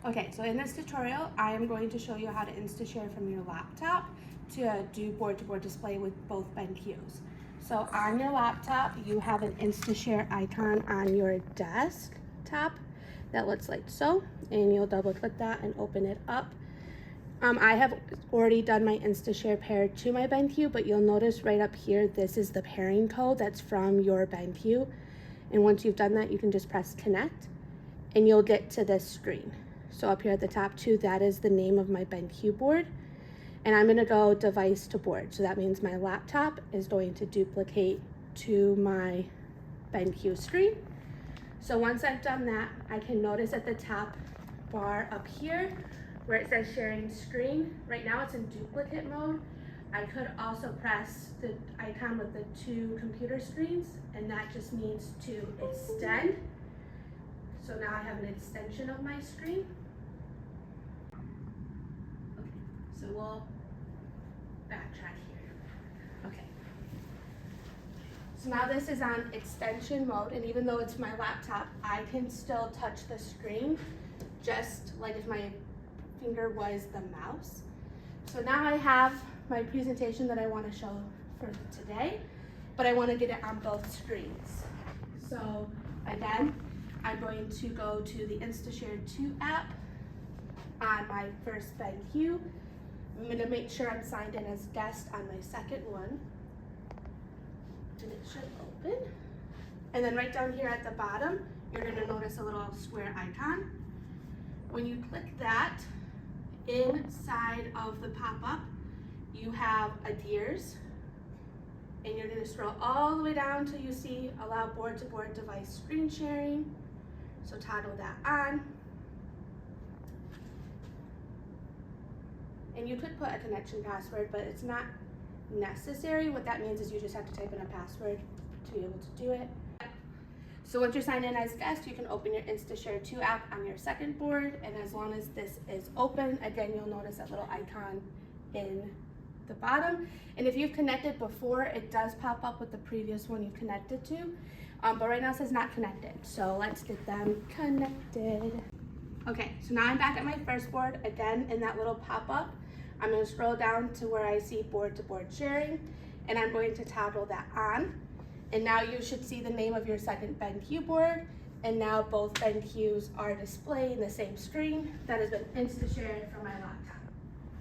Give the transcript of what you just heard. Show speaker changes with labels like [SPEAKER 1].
[SPEAKER 1] Okay, so in this tutorial, I am going to show you how to InstaShare from your laptop to do board-to-board display with both BenQs. So on your laptop, you have an InstaShare icon on your desktop that looks like so, and you'll double click that and open it up. I have already done my InstaShare pair to my BenQ, but you'll notice right up here, this is the pairing code that's from your BenQ. And once you've done that, you can just press connect and you'll get to this screen. So up here at the top too, that is the name of my BenQ board. And I'm gonna go device to board. So that means my laptop is going to duplicate to my BenQ screen. So once I've done that, I can notice at the top bar up here where it says sharing screen. Right now it's in duplicate mode. I could also press the icon with the two computer screens, and that just means to extend. So now I have an extension of my screen. Okay, so we'll backtrack here. Okay. So now this is on extension mode, and even though it's my laptop, I can still touch the screen just like if my finger was the mouse. So now I have my presentation that I want to show for today, but I want to get it on both screens. So again, I'm going to go to the InstaShare2 app on my first BenQ. I'm going to make sure I'm signed in as guest on my second one. And it should open. And then right down here at the bottom, you're going to notice a little square icon. When you click that, inside of the pop-up, you have adheres. And you're going to scroll all the way down till you see allow board-to-board device screen sharing. So toggle that on. And you could put a connection password, but it's not necessary. What that means is you just have to type in a password to be able to do it. So once you're signed in as guest, you can open your InstaShare2 app on your second board. And as long as this is open, again, you'll notice that little icon in the bottom. And if you've connected before, it does pop up with the previous one you've connected to. But right now it says not connected. So let's get them connected. Okay, so now I'm back at my first board. Again, in that little pop-up, I'm gonna scroll down to where I see board-to-board sharing, and I'm going to toggle that on. And now you should see the name of your second BenQ board, and now both BenQs are displaying the same screen that has been InstaShared from my laptop.